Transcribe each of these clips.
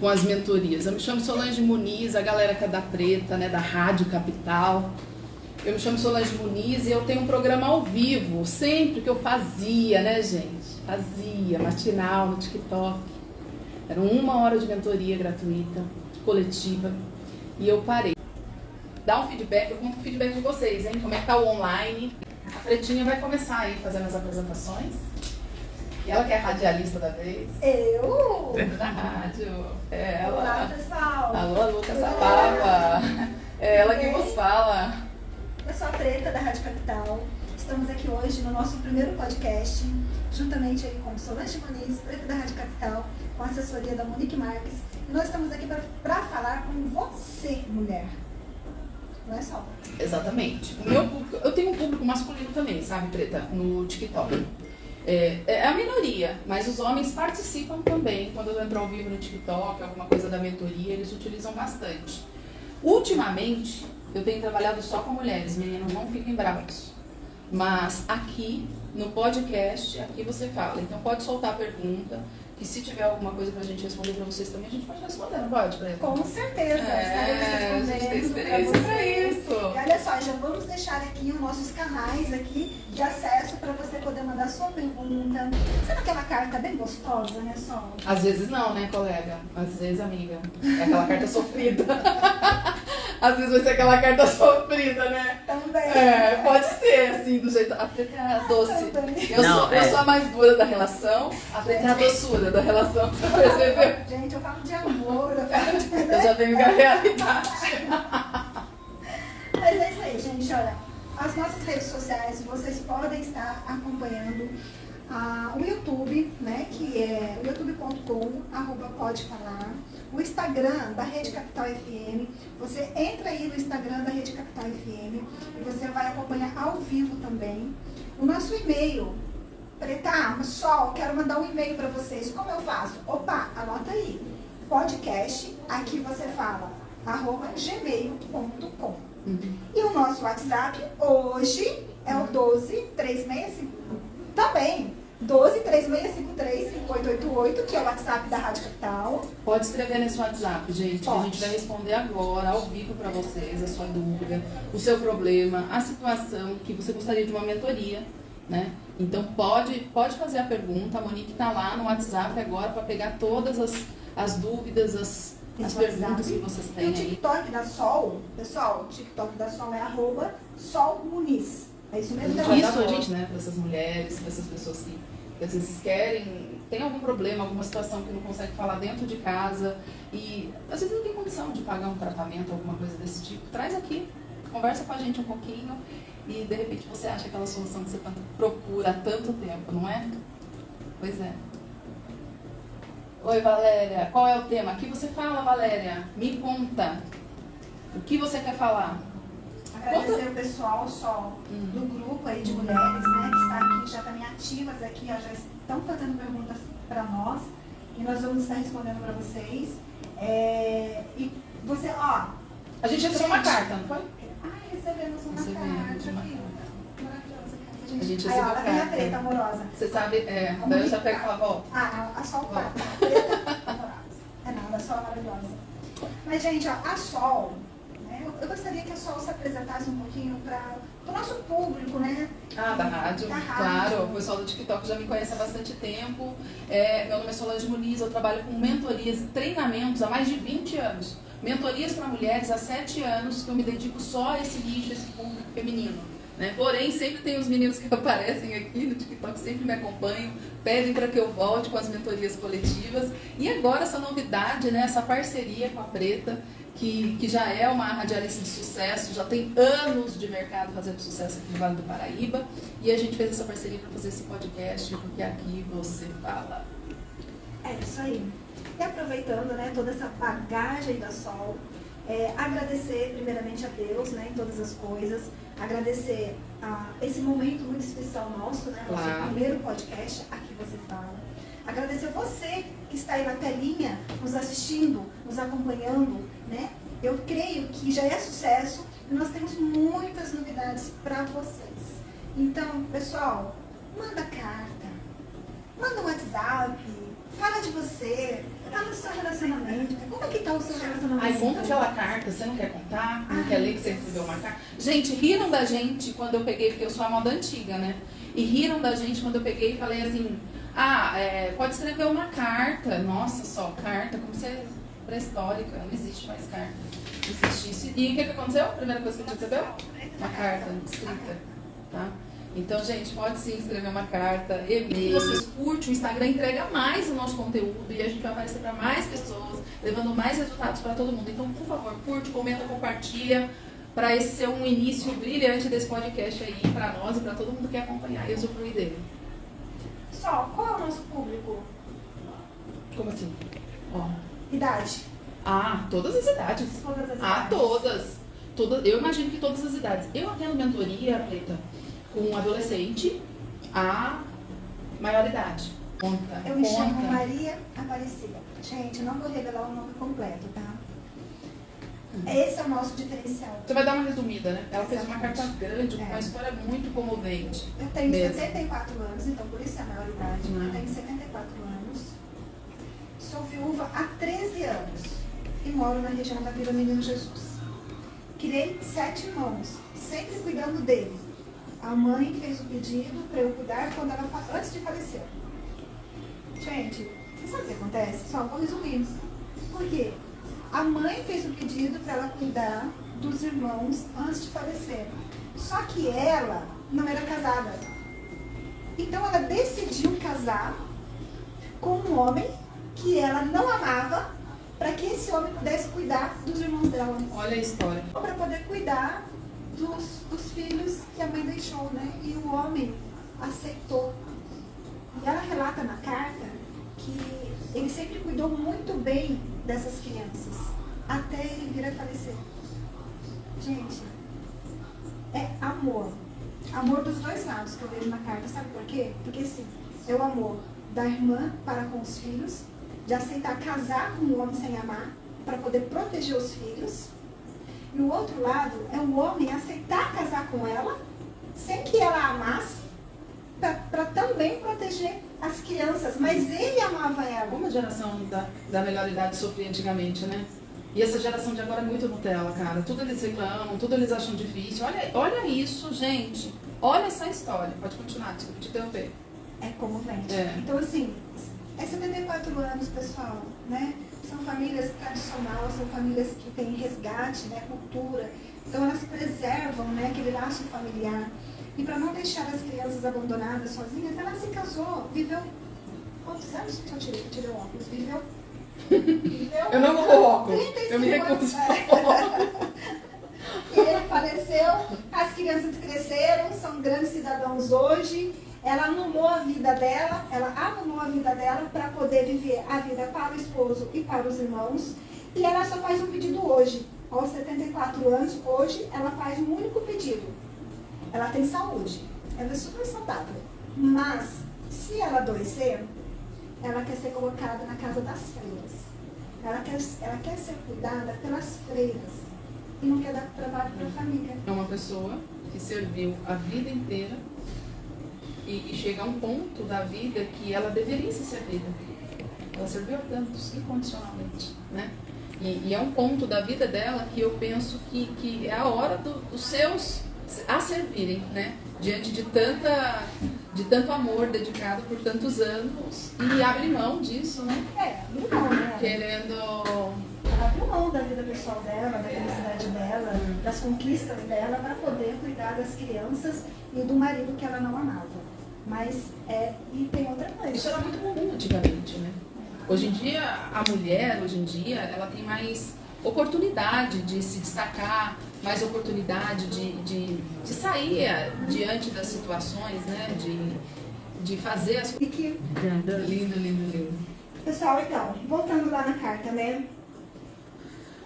com as mentorias. Eu me chamo Solange Muniz, a galera que é da Preta, né, da Rádio Capital. Eu me chamo Solange Muniz e eu tenho um programa ao vivo, sempre que eu fazia, né, gente? Fazia, matinal no TikTok. Era 1 hora de mentoria gratuita, coletiva, e eu parei. Dá um feedback, eu conto o feedback de vocês, hein? Como é que tá o online? A Pretinha vai começar aí fazendo as apresentações. E ela que é a radialista da vez. Eu? Da rádio. É ela. Olá, pessoal. Alô, Lucas Sababa. É ela que vos fala. Eu sou a Preta, da Rádio Capital. Estamos aqui hoje no nosso primeiro podcast, juntamente aí com Solange Muniz, Preta da Rádio Capital, com a assessoria da Monique Marques. E nós estamos aqui para falar com você, mulher. Não é só. Exatamente. O meu público, eu tenho um público masculino também, sabe, Preta, no TikTok. É a minoria, mas os homens participam também. Quando eu entro ao vivo no TikTok, alguma coisa da mentoria, eles utilizam bastante. Ultimamente, eu tenho trabalhado só com mulheres, meninos, não fiquem bravos. Mas aqui, no podcast, aqui você fala. Então pode soltar a pergunta, que se tiver alguma coisa pra gente responder pra vocês também, a gente pode responder, não pode, Preta? Com certeza. A gente tem experiência pra isso. E olha só, já vamos deixar aqui os nossos canais aqui de acesso para você poder mandar sua pergunta. Sabe aquela carta bem gostosa, né, Sol? Às vezes não, né, colega? Às vezes, amiga. É aquela carta sofrida. Às vezes vai ser aquela carta sofrida, né? Também. Pode ser, assim, do jeito... A Preta é a doce. Eu sou a mais dura da relação, a Preta é a doçura da relação, você percebeu? Gente, eu falo de amor, eu falo de... Eu já venho com a realidade. Mas é isso aí, gente, olha, as nossas redes sociais, vocês podem estar acompanhando o YouTube, né, que é youtube.com/podefalar, o Instagram da Rede Capital FM. Você entra aí no Instagram da Rede Capital FM e você vai acompanhar ao vivo também. O nosso e-mail, Preta, Sol, quero mandar um e-mail para vocês. Como eu faço? Opa, anota aí. Podcast, aqui você fala, @gmail.com. E o nosso WhatsApp hoje é o 12365. Também, 12365358888, que é o WhatsApp da Rádio Capital. Pode escrever nesse WhatsApp, gente. Pode. A gente vai responder agora, ao vivo, para vocês, a sua dúvida, o seu problema, a situação que você gostaria de uma mentoria, né? Então pode fazer a pergunta. A Monique está lá no WhatsApp agora para pegar todas as dúvidas, as perguntas que vocês têm. E o TikTok da Sol, pessoal, o TikTok da Sol é @solmuniz. É isso mesmo? Isso, gente, né, para essas mulheres, para essas pessoas que às vezes querem, tem algum problema, alguma situação que não consegue falar dentro de casa e às vezes não tem condição de pagar um tratamento, alguma coisa desse tipo. Traz aqui, conversa com a gente um pouquinho e de repente você acha aquela solução que você procura há tanto tempo, não é? Pois é. Oi, Valéria, qual é o tema? O que você fala, Valéria? Me conta. O que você quer falar? Agradecer o pessoal só do grupo aí de mulheres, né, que está aqui, já também ativas aqui, ó, já estão fazendo perguntas para nós e nós vamos estar respondendo para vocês. E você, ó... A gente recebeu uma carta, não foi? Recebemos uma carta. Maravilhosa carta, gente. A gente aí, recebeu ó, ela vem a carta. Preta amorosa. Você sabe, daí eu já pego e falo, volta. A Sol a Preta amorosa. É nada, a Sol é maravilhosa. Mas, gente, ó, a Sol... Eu gostaria que a Sol se apresentasse um pouquinho para o nosso público, né? Da rádio, claro. O pessoal do TikTok já me conhece há bastante tempo. Meu nome é Solange Muniz, eu trabalho com mentorias e treinamentos há mais de 20 anos. Mentorias para mulheres há 7 anos que eu me dedico só a esse nicho, esse público feminino. Né? Porém, sempre tem os meninos que aparecem aqui no TikTok, sempre me acompanham, pedem para que eu volte com as mentorias coletivas. E agora essa novidade, né? Essa parceria com a Preta, que já é uma radialista de sucesso, já tem anos de mercado fazendo sucesso aqui no Vale do Paraíba. E a gente fez essa parceria para fazer esse podcast, porque aqui você fala. É isso aí. E aproveitando, né, toda essa bagagem da Sol, agradecer primeiramente a Deus, né, em todas as coisas, agradecer a esse momento muito especial nosso, né, nosso primeiro podcast, Aqui Você Fala. Agradecer você que está aí na telinha, nos assistindo, nos acompanhando, né? Eu creio que já é sucesso e nós temos muitas novidades para vocês. Então, pessoal, manda carta, manda um WhatsApp, fala de você, fala do seu relacionamento, que tá o seu relacionamento? Aí conta aquela carta, você não quer contar? Não quer ler que você recebeu uma carta? Gente, riram da gente quando eu peguei, porque eu sou a moda antiga, né? E riram da gente quando eu peguei e falei assim, pode escrever uma carta. Nossa, só carta, como se é pré-histórica, não existe mais carta. Não existe isso. E o que aconteceu? A primeira coisa que a gente recebeu? Uma carta escrita, tá? Então, gente, pode sim escrever uma carta, e-mail. Se vocês curtem, o Instagram entrega mais o nosso conteúdo e a gente vai aparecer para mais pessoas, levando mais resultados para todo mundo. Então, por favor, curte, comenta, compartilha, para esse ser um início brilhante desse podcast aí para nós e para todo mundo que acompanhar e usufruir dele. Só, qual é o nosso público? Como assim? Ó. Idade? Todas as idades. Todas as idades. Todas. Eu imagino que todas as idades. Eu atendo mentoria, Preta, com adolescente a maioridade. Eu me chamo Maria Aparecida. Gente, eu não vou revelar o nome completo, tá? Esse é o nosso diferencial. Você vai dar uma resumida, né? Ela fez uma carta grande, com uma história muito comovente. Eu tenho 74 anos, então por isso é a maioridade. Eu tenho 74 anos. Sou viúva há 13 anos e moro na região da Vila Menino Jesus. Criei 7 irmãos, sempre cuidando dele. A mãe fez o pedido para eu cuidar antes de falecer. Gente, você sabe o que acontece? Só vou resumir. Por quê? A mãe fez o pedido para ela cuidar dos irmãos antes de falecer. Só que ela não era casada. Então ela decidiu casar com um homem que ela não amava, para que esse homem pudesse cuidar dos irmãos dela. Olha a história. Para poder cuidar dos filhos que a mãe deixou, né? E o homem aceitou. E ela relata na carta que ele sempre cuidou muito bem dessas crianças, até ele vir a falecer. Gente, é amor. Amor dos dois lados que eu vejo na carta. Sabe por quê? Porque assim, é o amor da irmã para com os filhos, de aceitar casar com um homem sem amar, para poder proteger os filhos. E o outro lado é o homem aceitar casar com ela, sem que ela amasse, para também proteger as crianças. Mas ele amava ela. Como a geração da melhor idade sofria antigamente, né? E essa geração de agora é muito Nutella, cara. Tudo eles reclamam, tudo eles acham difícil. Olha isso, gente. Olha essa história. Pode continuar, desculpa te interromper. É comovente. Então, assim, é 74 anos, pessoal, né? São famílias tradicionais, são famílias que têm resgate, né, cultura. Então elas preservam, né, aquele laço familiar. E para não deixar as crianças abandonadas sozinhas, ela se casou, viveu... Quantos anos? Só tirei o óculos. Viveu... Eu não vou óculos. Eu me recuso. E ele faleceu, as crianças cresceram, são grandes cidadãos hoje. Ela anulou a vida dela, para poder viver a vida para o esposo e para os irmãos. E ela só faz um pedido hoje. Aos 74 anos, hoje, ela faz um único pedido. Ela tem saúde, ela é super saudável. Mas, se ela adoecer, ela quer ser colocada na casa das freiras. Ela quer ser cuidada pelas freiras. E não quer dar trabalho para a família. É uma pessoa que serviu a vida inteira e chega a um ponto da vida que ela deveria ser servida. Ela serviu a tantos incondicionalmente, né? E é um ponto da vida dela que eu penso que é a hora dos seus a servirem, né? Diante de tanto amor dedicado por tantos anos, e abre mão disso, né? Abre mão, né? Querendo... Ela abriu mão da vida pessoal dela, da felicidade dela, das conquistas dela, para poder cuidar das crianças e do marido que ela não amava. Mas, e tem outra coisa. Isso era muito comum antigamente, né? Hoje em dia, a mulher, ela tem mais oportunidade de se destacar, mais oportunidade de sair diante das situações, né? De fazer as coisas. Lindo. Pessoal, então, voltando lá na carta, né?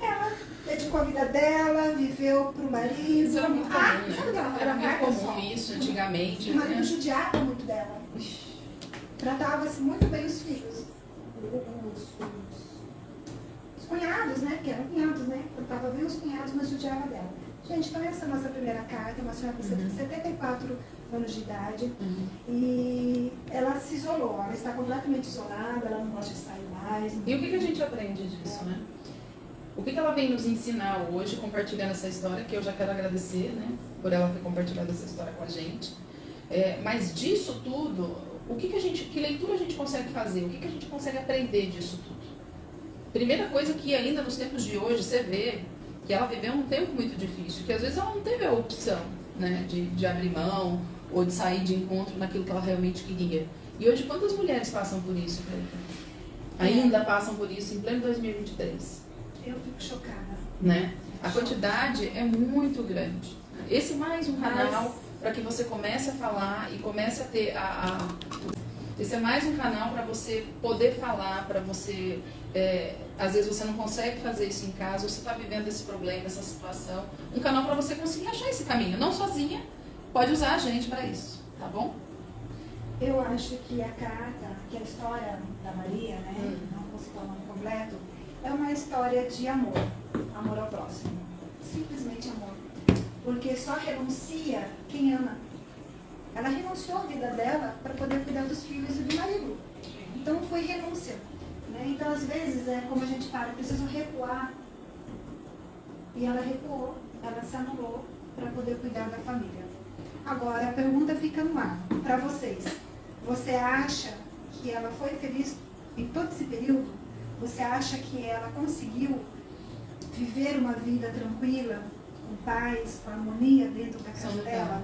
Ela dedicou a vida dela, viveu pro marido. Isso era muito comum, né? Sabe o que ela falou Era na muito carta? comum isso antigamente. O marido né? judiava muito dela. Tratava-se muito bem os filhos. Os cunhados, né? Que eram cunhados, né? Tratava bem os cunhados, mas judiava dela. Gente, então essa é a nossa primeira carta, uma senhora com 74 anos de idade. E ela se isolou, ela está completamente isolada, ela não gosta de sair mais. E o que a gente aprende disso, né? O que ela vem nos ensinar hoje, compartilhando essa história, que eu já quero agradecer, né, por ela ter compartilhado essa história com a gente. Mas disso tudo, que leitura a gente consegue fazer? O que a gente consegue aprender disso tudo? Primeira coisa que ainda nos tempos de hoje você vê que ela viveu um tempo muito difícil, que às vezes ela não teve a opção, né, de abrir mão ou de sair de encontro naquilo que ela realmente queria. E hoje quantas mulheres passam por isso, Cleita? Ainda passam por isso em pleno 2023. Eu fico chocada. Né? A quantidade é muito grande. Esse é mais um canal para que você comece a falar e comece a ter Esse é mais um canal para você poder falar, para você... às vezes você não consegue fazer isso em casa, você está vivendo esse problema, essa situação. Um canal para você conseguir achar esse caminho. Não sozinha, pode usar a gente para isso, tá bom? Eu acho que a carta, que a história da Maria, né, não vou citar o nome completo, é uma história de amor, amor ao próximo. Simplesmente amor. Porque só renuncia quem ama. Ela renunciou à vida dela para poder cuidar dos filhos e do marido. Então foi renúncia. Né? Então às vezes é como a gente fala, preciso recuar. E ela recuou, ela se anulou para poder cuidar da família. Agora a pergunta fica no ar, para vocês. Você acha que ela foi feliz em todo esse período? Você acha que ela conseguiu viver uma vida tranquila, com paz, com harmonia dentro da casa dela?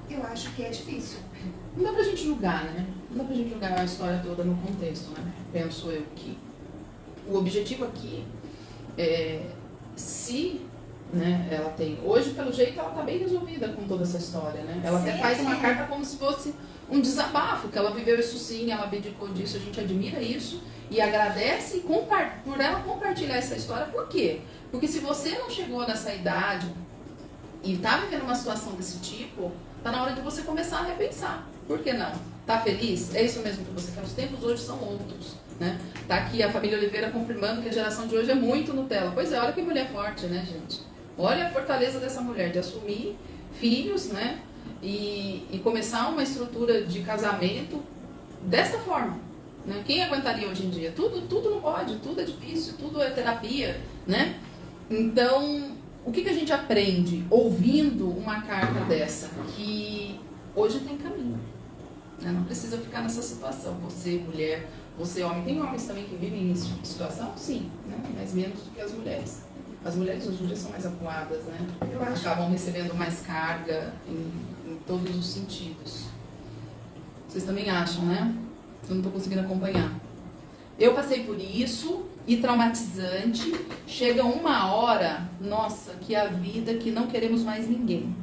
Eu acho que é difícil. Não dá pra gente julgar, né? Não dá pra gente julgar a história toda no contexto, né? Penso eu que o objetivo aqui é se... Né, ela tem. Hoje, pelo jeito, ela está bem resolvida com toda essa história, né? Ela até faz uma carta como se fosse um desabafo, que ela viveu isso sim, ela abdicou disso, a gente admira isso e agradece por ela compartilhar essa história. Por quê? Porque se você não chegou nessa idade e está vivendo uma situação desse tipo, está na hora de você começar a repensar. Por que não? Tá feliz? É isso mesmo que você quer. Os tempos hoje são outros, né? Tá aqui a família Oliveira confirmando que a geração de hoje é muito Nutella. Pois é, olha que mulher forte, né, gente? Olha a fortaleza dessa mulher de assumir filhos, né? E começar uma estrutura de casamento desta forma. Né? Quem aguentaria hoje em dia? Tudo não pode, tudo é difícil, tudo é terapia, né? Então, o que a gente aprende ouvindo uma carta dessa? Que hoje tem caminho. Né? Não precisa ficar nessa situação. Você, mulher, você, homem. Tem homens também que vivem nessa situação? Sim, né? Mas menos do que as mulheres. As mulheres hoje em dia são mais acuadas, né? Acabam recebendo mais carga em todos os sentidos. Vocês também acham, né? Eu não estou conseguindo acompanhar. Eu passei por isso, e traumatizante. Chega uma hora, nossa, que a vida que não queremos mais ninguém.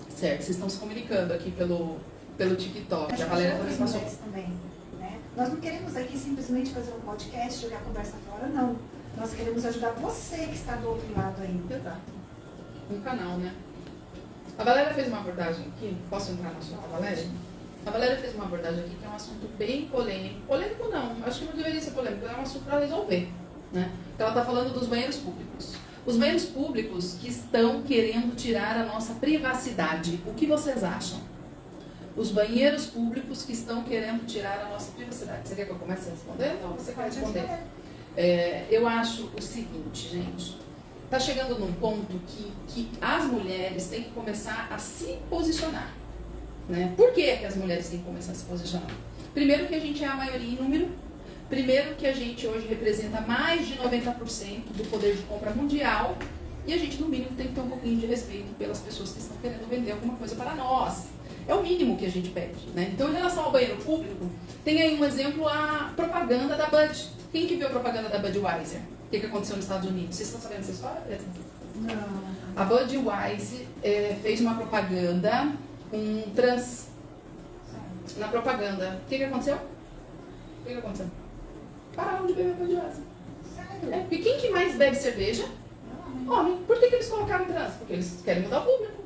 Certo, vocês estão se comunicando aqui pelo TikTok. A Valéria também passou. Também, né? Nós não queremos aqui simplesmente fazer um podcast, jogar a conversa fora, não. Nós queremos ajudar você que está do outro lado aí. Exato. Um canal, né? A Valéria fez uma abordagem aqui. Posso entrar no assunto da Valéria? A Valéria fez uma abordagem aqui que é um assunto bem polêmico. Polêmico não, acho que não deveria ser polêmico, é um assunto para resolver. Né? Ela está falando dos banheiros públicos. Os banheiros públicos que estão querendo tirar a nossa privacidade. O que vocês acham? Os banheiros públicos que estão querendo tirar a nossa privacidade. Você quer que eu comece a responder ou você quer responder? Eu acho o seguinte, gente. Está chegando num ponto que as mulheres têm que começar a se posicionar. Né? Por que as mulheres têm que começar a se posicionar? Primeiro que a gente é a maioria em número. Primeiro que a gente hoje representa mais de 90% do poder de compra mundial. E a gente, no mínimo, tem que ter um pouquinho de respeito pelas pessoas que estão querendo vender alguma coisa para nós. É o mínimo que a gente pede. Né? Então, em relação ao banheiro público, tem aí um exemplo, a propaganda da Bud. Quem que viu a propaganda da Budweiser? O que aconteceu nos Estados Unidos? Vocês estão sabendo essa história, Pedro? Não. A Budweiser fez uma propaganda com trans na propaganda. O que aconteceu? O que aconteceu? Pararam de beber Budweiser. Sério? E quem que mais bebe cerveja? Homem. Por que eles colocaram trans? Porque eles querem mudar o público.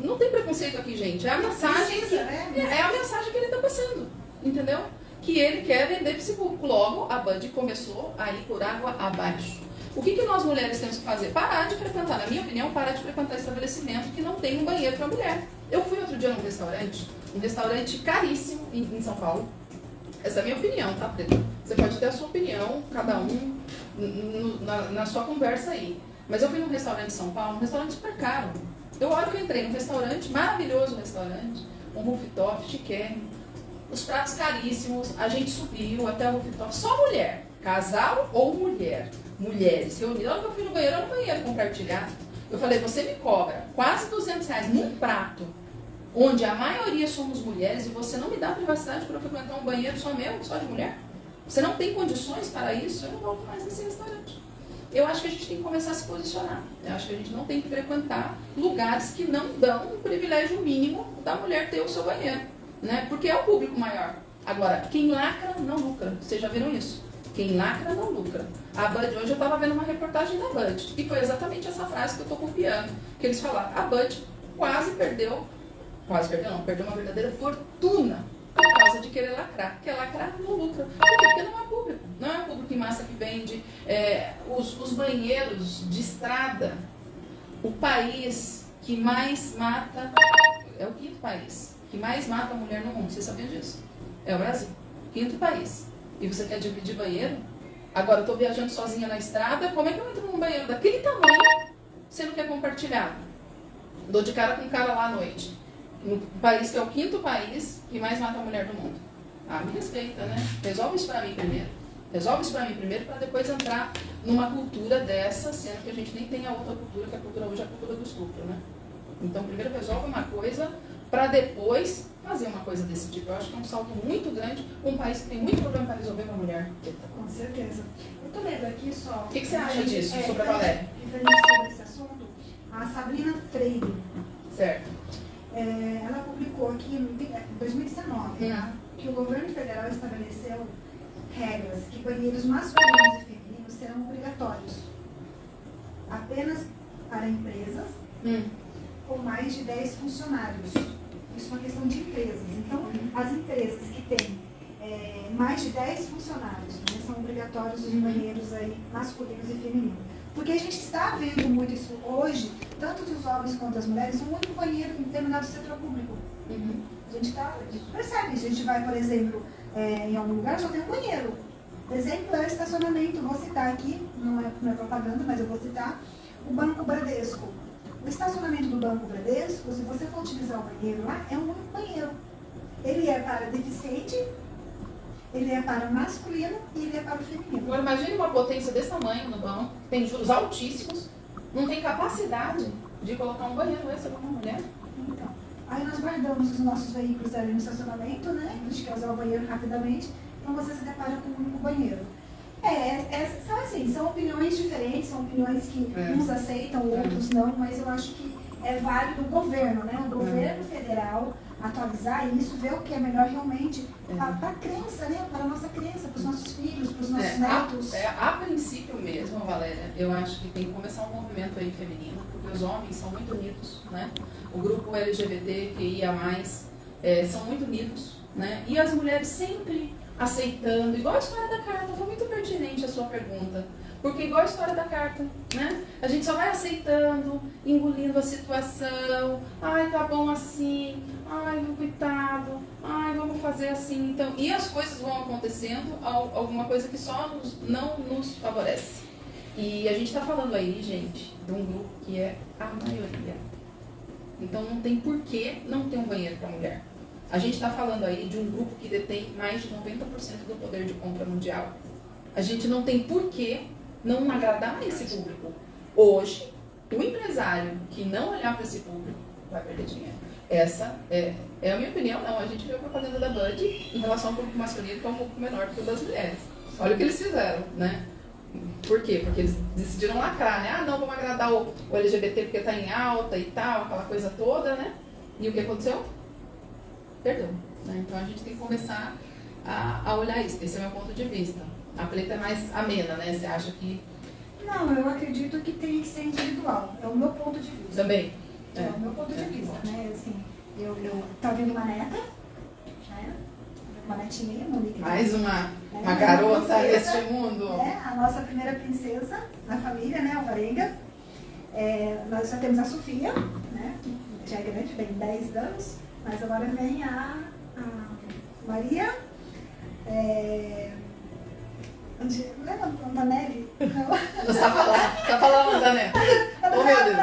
Não tem preconceito aqui, gente. É a mensagem a mensagem que ele está passando. Entendeu? Que ele quer vender para esse público. Logo, a Bud começou a ir por água abaixo. O que nós mulheres temos que fazer? Parar de frequentar, na minha opinião, parar de frequentar estabelecimento que não tem um banheiro para mulher. Eu fui outro dia num restaurante caríssimo em São Paulo. Essa é a minha opinião, tá, Preto? Você pode ter a sua opinião, cada um na sua conversa aí. Mas eu fui num restaurante em São Paulo, um restaurante super caro. Eu olho que eu entrei num restaurante, maravilhoso restaurante, um rooftop, chiquérrimo, os pratos caríssimos, a gente subiu até o rooftop, só mulher, casal ou mulher, mulheres reunidas. Na hora que eu fui no banheiro, era um banheiro compartilhado. Eu falei, você me cobra quase R$200 num prato, onde a maioria somos mulheres, e você não me dá privacidade para eu frequentar um banheiro só meu, só de mulher? Você não tem condições para isso? Eu não volto mais nesse restaurante. Eu acho que a gente tem que começar a se posicionar. Eu acho que a gente não tem que frequentar lugares que não dão um privilégio mínimo da mulher ter o seu banheiro, né? Porque é o público maior. Agora, quem lacra não lucra. Vocês já viram isso? Quem lacra não lucra. A Bud, hoje eu estava vendo uma reportagem da Bud, e foi exatamente essa frase que eu estou copiando, que eles falaram, a Bud perdeu uma verdadeira fortuna por causa de querer lacrar. Porque lacrar não lucra. Por quê? Porque não é público. Não é público em massa que vende. Os banheiros de estrada, o país que mais mata, é o 5º país que mais mata a mulher no mundo. Vocês sabiam disso? É o Brasil. 5º país. E você quer dividir banheiro? Agora eu estou viajando sozinha na estrada, como é que eu entro num banheiro daquele tamanho, sendo que é compartilhado? Dou de cara com um cara lá à noite. No país que é o 5º país que mais mata a mulher do mundo. Ah, me respeita, né? Resolve isso pra mim primeiro. Resolve isso pra mim primeiro, para depois entrar numa cultura dessa, sendo que a gente nem tem a outra cultura, que a cultura hoje é a cultura do estupro, né? Então, primeiro resolve uma coisa, para depois fazer uma coisa desse tipo. Eu acho que é um salto muito grande, um país que tem muito problema para resolver com a mulher. Com certeza. Eu tô lendo aqui só... O que você acha disso, sobre a Valéria? Referente sobre esse assunto, a Sabrina Freire. Certo. Ela publicou aqui em 2019, tá? Que o governo federal estabeleceu regras que banheiros masculinos e femininos serão obrigatórios apenas para empresas com mais de 10 funcionários. Isso é uma questão de empresas. Então, as empresas que têm mais de 10 funcionários, né, são obrigatórios os banheiros aí, masculinos e femininos. Porque a gente está vendo muito isso hoje, tanto dos homens quanto das mulheres, um único banheiro em determinado setor público. A gente percebe isso. A gente vai, por exemplo, em algum lugar, só tem um banheiro. Exemplo é o estacionamento. Vou citar aqui, não é propaganda, mas eu vou citar, o Banco Bradesco. O estacionamento do Banco Bradesco, se você for utilizar o banheiro lá, é um único banheiro. Ele é para deficiente, ele é para o masculino e ele é para o feminino. Agora imagine uma potência desse tamanho no banco, tem juros altíssimos, não tem capacidade de colocar um banheiro extra para uma mulher. Então, aí nós guardamos os nossos veículos ali no estacionamento, né? A gente quer usar o banheiro rapidamente, então você se depara com um único banheiro. São assim, são opiniões diferentes, são opiniões que uns aceitam, outros não, mas eu acho que é válido o governo, né? O governo federal atualizar isso, ver o que é melhor realmente para a crença, né? Para a nossa crença, para os nossos filhos, para os nossos netos. A princípio mesmo, Valéria, eu acho que tem que começar um movimento aí feminino, porque os homens são muito unidos, né? O grupo LGBTQIA+, são muito unidos, né? E as mulheres sempre aceitando, igual a história da carta, foi muito pertinente a sua pergunta. Porque igual a história da carta, né? A gente só vai aceitando, engolindo a situação. Ai, tá bom assim. Ai, meu coitado. Ai, vamos fazer assim. Então, e as coisas vão acontecendo, alguma coisa que só não nos favorece. E a gente está falando aí, gente, de um grupo que é a maioria. Então não tem porquê não ter um banheiro para mulher. A gente está falando aí de um grupo que detém mais de 90% do poder de compra mundial. A gente não tem porquê não agradar esse público. Hoje, o empresário que não olhar para esse público vai perder dinheiro. Essa é a minha opinião, não. A gente viu a propaganda da Bud em relação ao público masculino, que é um pouco menor do que o das mulheres. Olha o que eles fizeram, né? Por quê? Porque eles decidiram lacrar, né? Ah, não, vamos agradar o LGBT porque está em alta e tal, aquela coisa toda, né? E o que aconteceu? Perdeu. Né? Então a gente tem que começar a olhar isso. Esse é o meu ponto de vista. A Preta é mais amena, né? Você acha que... Não, eu acredito que tem que ser individual. É o meu ponto de vista. Também? É o meu ponto de vista, né? Assim, eu tá vendo uma neta, né? Uma netinha, Monique. Mais uma garota neste mundo. A nossa primeira princesa na família, né? Alvarenga. Nós já temos a Sofia, né? Já é grande, tem 10 anos. Mas agora vem a Maria. Lembra da Antonelli? Não. Você tá falando da neta. Oh, meu Deus.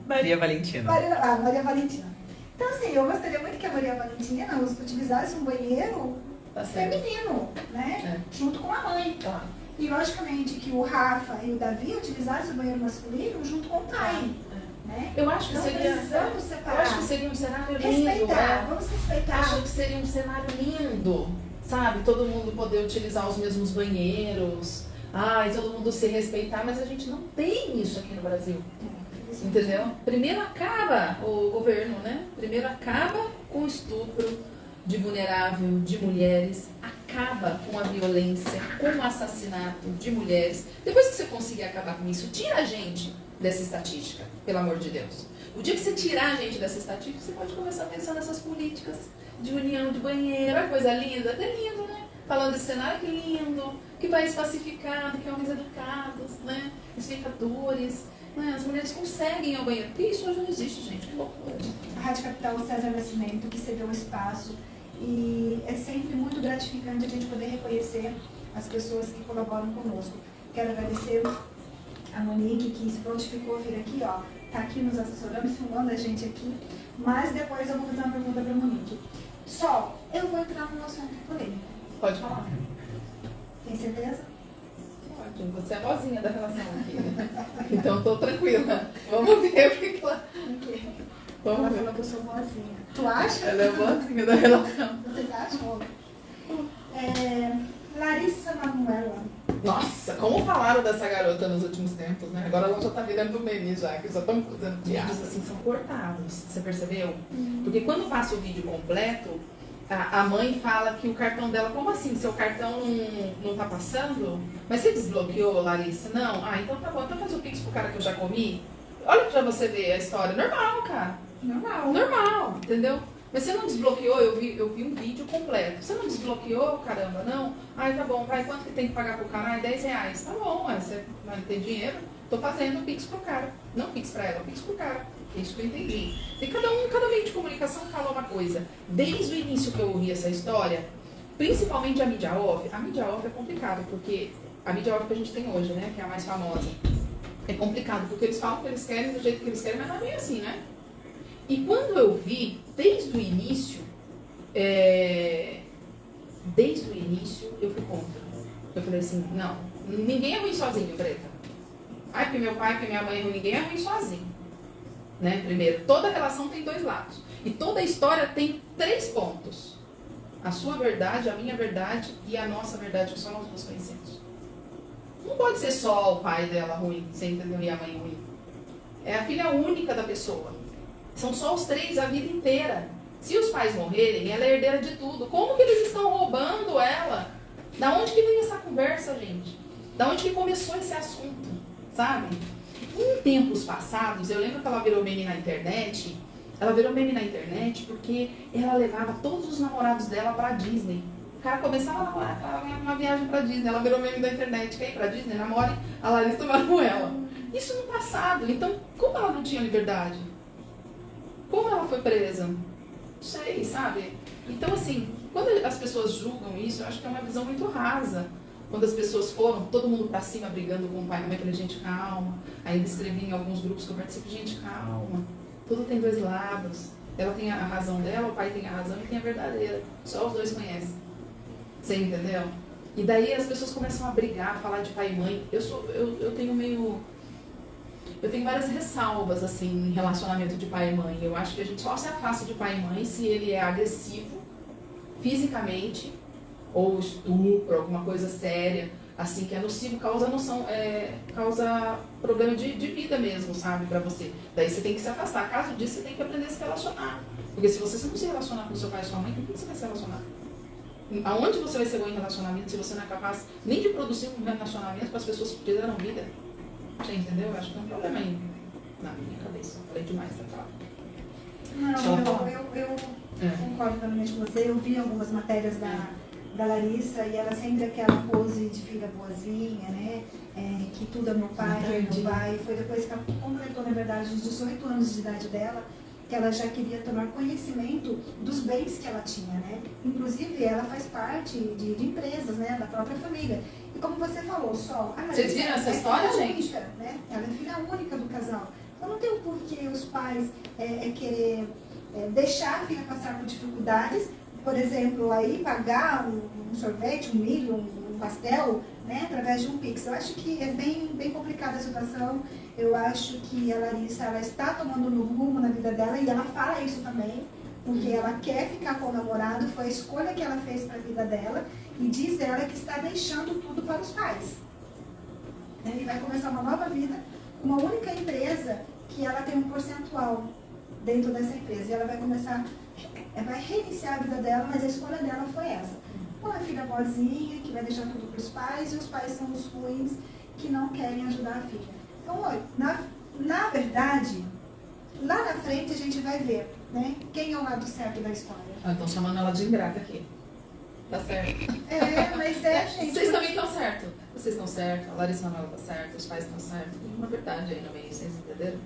Maria Valentina. Maria Valentina. Então, assim, eu gostaria muito que a Maria Valentina utilizasse um banheiro feminino, né? Junto com a mãe. Claro. E, logicamente, que o Rafa e o Davi utilizassem o banheiro masculino junto com o pai. Né? Eu acho que então, seria. precisamos separar. Eu acho que seria um cenário lindo. Respeitar, vamos respeitar. Acho que seria um cenário lindo, sabe? Todo mundo poder utilizar os mesmos banheiros. Ai, todo mundo se respeitar, mas a gente não tem isso aqui no Brasil. Entendeu? Primeiro acaba o governo, né? Primeiro acaba com o estupro de vulnerável, de mulheres, acaba com a violência, com o assassinato de mulheres. Depois que você conseguir acabar com isso, tira a gente dessa estatística, pelo amor de Deus. O dia que você tirar a gente dessa estatística, você pode começar a pensar nessas políticas de união de banheiro. Olha que coisa linda, até lindo, né? Falando desse cenário, que lindo, que país pacificado, que homens educados, né? Explicadores. As mulheres conseguem ir ao banheiro. Porque isso hoje não existe, gente. Que loucura. A Rádio Capital César Nascimento, que cedeu um espaço. E é sempre muito gratificante a gente poder reconhecer as pessoas que colaboram conosco. Quero agradecer a Monique, que se prontificou a vir aqui, ó. Tá aqui nos assessorando, filmando a gente aqui. Mas depois eu vou fazer uma pergunta para a Monique. Sol, eu vou entrar no assunto polêmico. Pode falar. Tem certeza? Você é a vozinha da relação aqui, né? Então tô tranquila. Vamos ver o que ela... Ela falou que eu sou boazinha. Tu acha? Ela é a vozinha da relação. Vocês acham? Larissa Manoela. Nossa, como falaram dessa garota nos últimos tempos, né? Agora ela já tá virando meme já, que já estão fazendo vídeos assim, são cortados. Você percebeu? Porque quando passa o vídeo completo, a mãe fala que o cartão dela, como assim? Seu cartão não tá passando? Mas você desbloqueou, Larissa? Não? Ah, então tá bom. Então faz o pix pro cara que eu já comi. Olha pra você ver a história. Normal, cara. Normal, entendeu? Mas você não desbloqueou, eu vi um vídeo completo. Você não desbloqueou, caramba, não? Ai, tá bom, vai, quanto que tem que pagar pro cara? Ai, R$10. Tá bom, mas você não tem dinheiro? Tô fazendo o pix pro cara. Não pix pra ela, pix pro cara. É isso que eu entendi. E cada meio de comunicação fala uma coisa. Desde o início que eu ouvi essa história, principalmente a mídia off é complicado, porque a mídia off que a gente tem hoje, né, que é a mais famosa, é complicado, porque eles falam o que eles querem, do jeito que eles querem, mas não é bem assim, né? E quando eu vi, desde o início, eu fui contra. Eu falei assim, não, ninguém é ruim sozinho, Preta. Ai, porque meu pai, porque minha mãe é ruim, ninguém é ruim sozinho. Né? Primeiro, toda relação tem dois lados. E toda história tem 3 pontos. A sua verdade, a minha verdade e a nossa verdade, que só nós duas conhecemos. Não pode ser só o pai dela ruim, você entendeu? E a mãe ruim. É a filha única da pessoa. São só os 3 a vida inteira. Se os pais morrerem, ela é herdeira de tudo. Como que eles estão roubando ela? Da onde que vem essa conversa, gente? Da onde que começou esse assunto? Sabe? Em tempos passados, eu lembro que ela virou meme na internet. Ela virou meme na internet porque ela levava todos os namorados dela pra Disney. O cara começava a namorar, ela ganhava uma viagem pra Disney. Ela virou meme da internet. Quer ir pra Disney? Namore a Larissa Manoela. Isso no passado. Então, como ela não tinha liberdade? Como ela foi presa? Não sei, sabe? Então, assim, quando as pessoas julgam isso, eu acho que é uma visão muito rasa. Quando as pessoas foram, todo mundo pra cima brigando com o pai e a mãe, eu falei, gente, calma. Ainda escrevi em alguns grupos que eu participo, gente, calma. Tudo tem 2 lados. Ela tem a razão dela, o pai tem a razão e tem a verdadeira. Só os 2 conhecem. Você entendeu? E daí as pessoas começam a brigar, a falar de pai e mãe. Eu tenho várias ressalvas, assim, em relacionamento de pai e mãe. Eu acho que a gente só se afasta de pai e mãe se ele é agressivo, fisicamente, ou estupro, alguma coisa séria, assim, que é nocivo, causa problema de vida mesmo, sabe, pra você. Daí você tem que se afastar. Caso disso, você tem que aprender a se relacionar. Porque se você não se relacionar com seu pai e sua mãe, com quem você vai se relacionar? Aonde você vai ser bom em relacionamento se você não é capaz nem de produzir um relacionamento com as pessoas que te deram vida? Você entendeu? Eu acho que tem um problema aí na minha cabeça. Falei demais, tá falando. Não, eu concordo totalmente com você. Eu vi algumas matérias da Larissa e ela sempre aquela pose de filha boazinha, né? Que tudo é meu pai, é meu pai. Foi depois que ela completou, na verdade, os 18 anos de idade dela, que ela já queria tomar conhecimento dos bens que ela tinha, né? Inclusive, ela faz parte de empresas, né? Da própria família. E como você falou, Sol... Vocês viram essa história, gente? Única, né? Ela é filha única do casal. Então, não tem o porquê os pais querer deixar a filha passar por dificuldades. Por exemplo, aí pagar um sorvete, um milho, um pastel, né? Através de um Pix. Eu acho que é bem complicada a situação. Eu acho que a Larissa, ela está tomando um rumo na vida dela e ela fala isso também, porque ela quer ficar com o namorado, foi a escolha que ela fez para a vida dela e diz ela que está deixando tudo para os pais. E vai começar uma nova vida, uma única empresa que ela tem um percentual dentro dessa empresa e ela vai começar, vai reiniciar a vida dela, mas a escolha dela foi essa. Uma filha boazinha que vai deixar tudo para os pais e os pais são os ruins que não querem ajudar a filha. Então, olha, na verdade, lá na frente a gente vai ver, né, quem é o lado certo da história. Estão chamando ela de ingrata aqui. Tá certo. Mas gente... Vocês também estão certos. Vocês estão certos, a Larissa Manoela tá certa, os pais estão certos. Tem uma verdade aí no meio, vocês entenderam?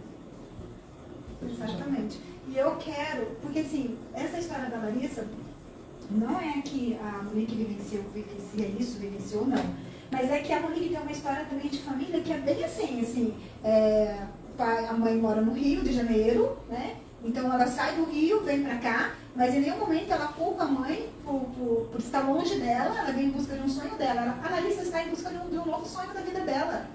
Exatamente. E eu quero, porque assim, essa história da Larissa, não é que a Monique vivenciou, não. Mas é que a Monique tem uma história também de família que é bem assim, a mãe mora no Rio de Janeiro, né? Então ela sai do Rio, vem pra cá, mas em nenhum momento ela culpa a mãe por estar longe dela, ela vem em busca de um sonho dela. A Larissa está em busca de um novo sonho da vida dela.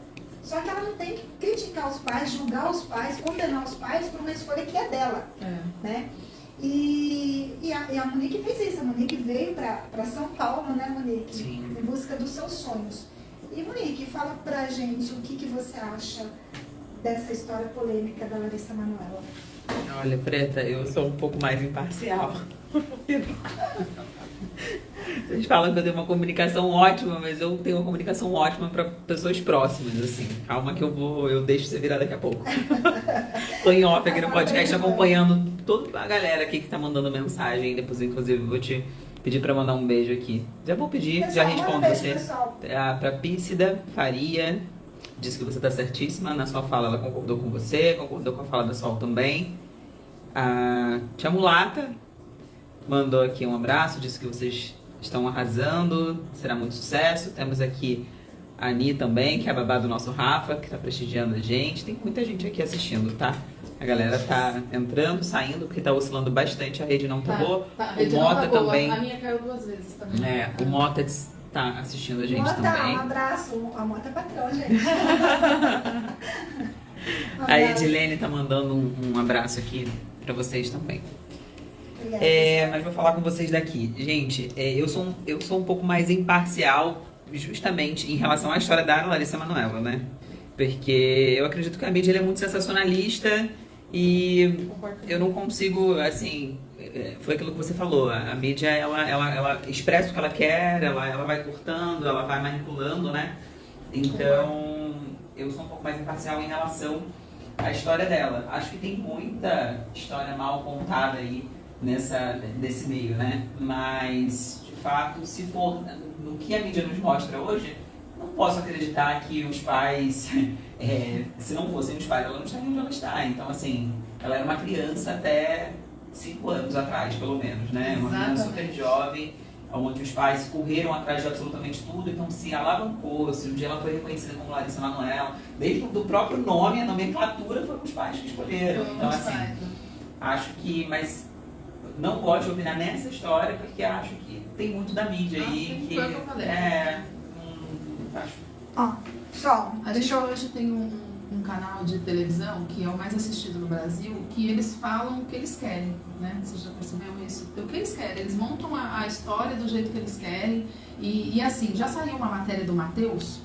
Só que ela não tem que criticar os pais, julgar os pais, condenar os pais por uma escolha que é dela, né? E a Monique fez isso, a Monique veio para São Paulo, né, Monique? Sim. Em busca dos seus sonhos. E Monique, fala pra gente o que você acha dessa história polêmica da Larissa Manoela. Olha, Preta, eu sou um pouco mais imparcial. Vocês falam que eu tenho uma comunicação ótima, mas eu tenho uma comunicação ótima para pessoas próximas, assim. Calma que eu deixo você virar daqui a pouco. Tô em off aqui no podcast acompanhando toda a galera aqui que tá mandando mensagem. Depois, inclusive, vou te pedir para mandar um beijo aqui. Já vou pedir, já respondo você. Pra Pícida Faria, disse que você tá certíssima. Na sua fala ela concordou com você, concordou com a fala da Sol também. A Tia Mulata mandou aqui um abraço, disse que vocês estão arrasando, será muito sucesso. Temos aqui a Ani também, que é a babá do nosso Rafa, que está prestigiando a gente. Tem muita gente aqui assistindo, tá? A galera tá entrando, saindo, porque tá oscilando bastante, a rede não tá boa. O Mota também. A minha caiu 2 vezes também. O Mota tá assistindo a gente Mota, também. Um abraço. A Mota é patrão, gente. A Edilene tá mandando um abraço aqui pra vocês também. Mas vou falar com vocês daqui. Gente, eu sou um pouco mais imparcial justamente em relação à história da Larissa Manoela, né? Porque eu acredito que a mídia é muito sensacionalista e eu não consigo, assim... Foi aquilo que você falou, a mídia, ela expressa o que ela quer, ela vai cortando, ela vai manipulando, né? Então, eu sou um pouco mais imparcial em relação à história dela. Acho que tem muita história mal contada aí nesse meio, né? Mas, de fato, se for no que a mídia nos mostra hoje, não posso acreditar que os pais, se não fossem os pais, ela não estaria onde ela está. Então, assim, ela era uma criança até 5 anos atrás, pelo menos, né? Uma menina super jovem, onde os pais correram atrás de absolutamente tudo, então se alavancou, se um dia ela foi reconhecida como Larissa Manoela, desde o próprio nome, a nomenclatura, foram os pais que escolheram. Então, assim, acho que... Mas não gosto de opinar nessa história, porque acho que tem muito da mídia aí que... Foi o que eu falei. Acho. Sol. A gente hoje tem um canal de televisão que é o mais assistido no Brasil, que eles falam o que eles querem, né? Você já percebeu isso? O que eles querem, eles montam a história do jeito que eles querem e assim, já saiu uma matéria do Matheus,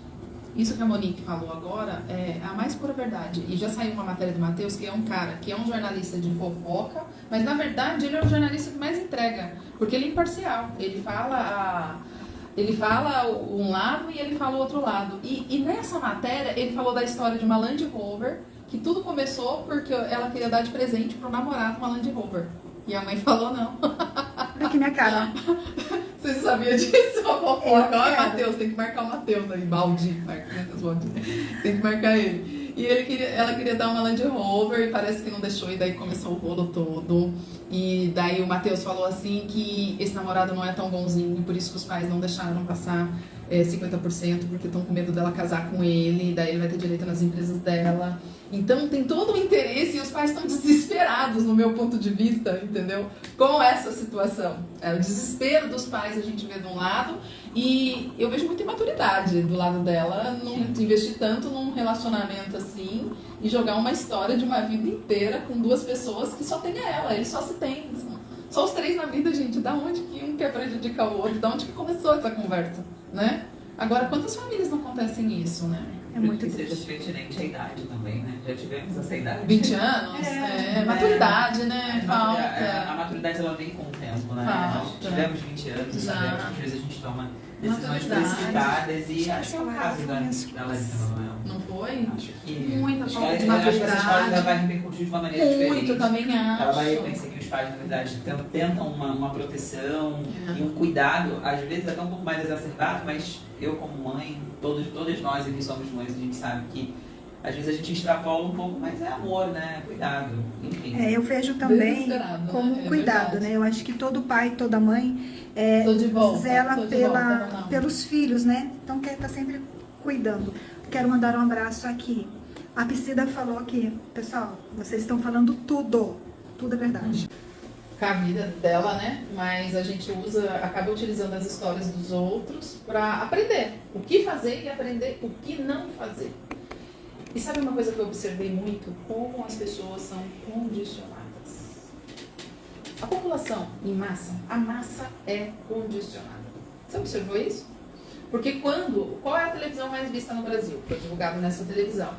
isso que a Monique falou agora é a mais pura verdade, e já saiu uma matéria do Matheus, que é um cara, que é um jornalista de fofoca, mas na verdade ele é o jornalista que mais entrega, porque ele é imparcial, ele fala um lado e ele fala o outro lado. E nessa matéria, ele falou da história de uma Land Rover, que tudo começou porque ela queria dar de presente pro namorado uma Land Rover. E a mãe falou não. Olha aqui minha cara. Você sabia disso? Olha, Matheus, tem que marcar o Matheus aí, Baldi. Tem que marcar ele. E ela queria dar uma Land Rover e parece que não deixou, e daí começou o rolo todo. E daí o Matheus falou assim que esse namorado não é tão bonzinho, por isso que os pais não deixaram passar 50%, porque estão com medo dela casar com ele, daí ele vai ter direito nas empresas dela. Então tem todo um interesse e os pais estão desesperados, no meu ponto de vista, entendeu? Com essa situação. O desespero dos pais a gente vê de um lado, e eu vejo muita imaturidade do lado dela, não investir tanto num relacionamento assim e jogar uma história de uma vida inteira com duas pessoas que só tem ela, eles só se têm. Só os três na vida, gente. Da onde que um quer prejudicar o outro? Da onde que começou essa conversa, né? Agora, quantas famílias não acontecem isso, né? É muito triste. Seja pertinente a idade também, né? Já tivemos essa idade. 20 anos? Maturidade, né? Falta. A maturidade, ela vem com o tempo, né? Falta. Tivemos 20 anos, sabemos que às vezes a gente toma decisões precipitadas e acho que é o caso da Larissa. Não foi? Acho que muita falta de maturidade. Acho que essa história ainda maturidade. vai repercutir de uma maneira diferente. Muito, também acho. Ela vai reconhecer que os pais, na verdade, tentam uma proteção e um cuidado, às vezes até um pouco mais exacerbado, mas eu como mãe, todas nós aqui somos mães, a gente sabe que às vezes a gente extrapola um pouco, mas é amor, né? Cuidado, enfim. Eu vejo também como cuidado, verdade. né? Eu acho que todo pai, toda mãe zela pelos filhos, né? Então quer estar sempre cuidando. Quero mandar um abraço aqui. A Priscila falou aqui, pessoal, vocês estão falando tudo é verdade. Com a vida dela, né? Mas a gente acaba utilizando as histórias dos outros para aprender o que fazer e aprender o que não fazer. E sabe uma coisa que eu observei muito? Como as pessoas são condicionadas. A população em massa, a massa é condicionada. Você observou isso? Porque qual é a televisão mais vista no Brasil? Foi divulgado nessa televisão.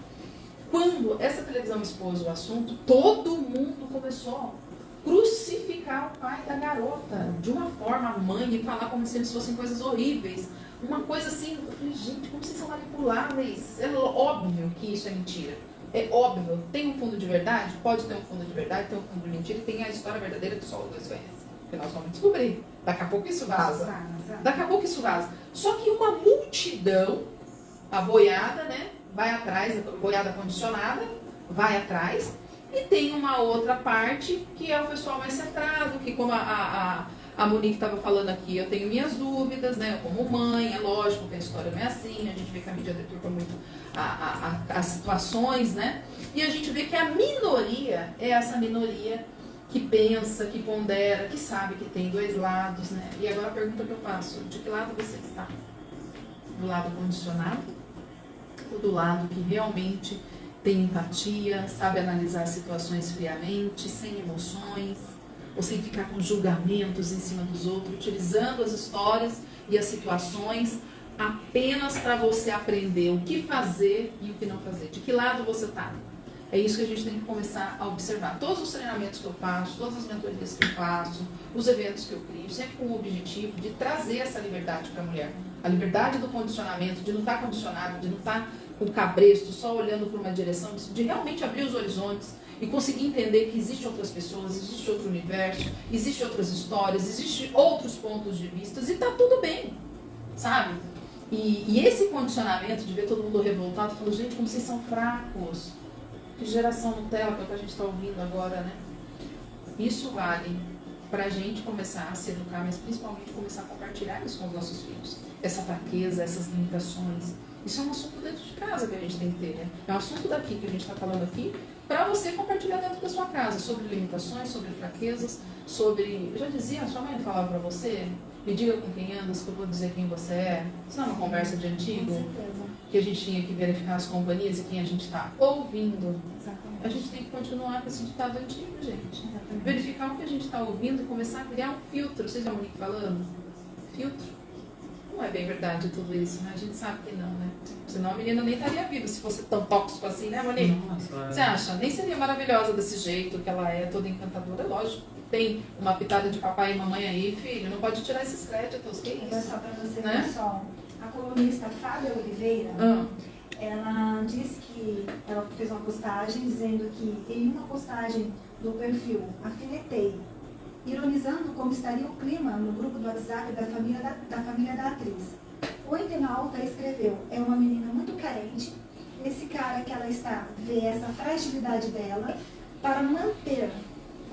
Quando essa televisão expôs o assunto, todo mundo começou a crucificar o pai da garota de uma forma, a mãe, e falar como se eles fossem coisas horríveis. Uma coisa assim, eu falei, gente, como vocês são manipuláveis? É óbvio que isso é mentira. É óbvio. Tem um fundo de verdade? Pode ter um fundo de verdade, tem um fundo de mentira, e tem a história verdadeira que só os dois conhecem. Que nós vamos descobrir. Daqui a pouco isso vaza. Daqui a pouco isso vaza. Só que uma multidão, a boiada, né? Vai atrás, a boiada condicionada, vai atrás. E tem uma outra parte que é o pessoal mais centrado, que como a Monique estava falando aqui, eu tenho minhas dúvidas, né? Eu como mãe, é lógico que a história não é assim, a gente vê que a mídia deturpa muito as situações, né? E a gente vê que a minoria é essa minoria que pensa, que pondera, que sabe que tem dois lados, né? E agora a pergunta que eu faço, de que lado você está? Do lado condicionado? Ou do lado que realmente tem empatia, sabe analisar situações friamente, sem emoções, ou sem ficar com julgamentos em cima dos outros, utilizando as histórias e as situações apenas para você aprender o que fazer e o que não fazer? De que lado você está? É isso que a gente tem que começar a observar. Todos os treinamentos que eu faço, todas as mentorias que eu faço, os eventos que eu crio, sempre com o objetivo de trazer essa liberdade para a mulher. A liberdade do condicionamento, de não estar condicionado, de não estar com cabresto, só olhando para uma direção, de realmente abrir os horizontes e conseguir entender que existem outras pessoas, existe outro universo, existem outras histórias, existem outros pontos de vista e está tudo bem, sabe? E esse condicionamento de ver todo mundo revoltado, falou, gente, como vocês são fracos. Que geração Nutella, que é o que a gente está ouvindo agora, né? Isso vale para a gente começar a se educar, mas principalmente começar a compartilhar isso com os nossos filhos. Essa fraqueza, essas limitações. Isso é um assunto dentro de casa que a gente tem que ter, né? É um assunto daqui que a gente está falando aqui, para você compartilhar dentro da sua casa, sobre limitações, sobre fraquezas, sobre... Eu já dizia, sua mãe falava para você, me diga com quem andas, que eu vou dizer quem você é. Isso não é uma conversa de antigo? Com certeza. Que a gente tinha que verificar as companhias e quem a gente está ouvindo. Exatamente. A gente tem que continuar com esse ditado antigo, gente. Exatamente. Verificar o que a gente está ouvindo e começar a criar um filtro. Vocês já Monique falando? Filtro? Não é bem verdade tudo isso, né? A gente sabe que não, né? Senão a menina nem estaria viva se fosse tão tóxico assim, né, Monique? Nossa, Você acha? Nem seria maravilhosa desse jeito, que ela é toda encantadora. Lógico, tem uma pitada de papai e mamãe aí, filho. Não pode tirar esses créditos. Que É isso? só para você, Né? pessoal. A colunista Fábia Oliveira, ela disse que ela fez uma postagem dizendo que em uma postagem do perfil Afinetei, ironizando como estaria o clima no grupo do WhatsApp da família da atriz. O internauta escreveu, é uma menina muito carente, esse cara lugar que ela está, ver essa fragilidade dela para manter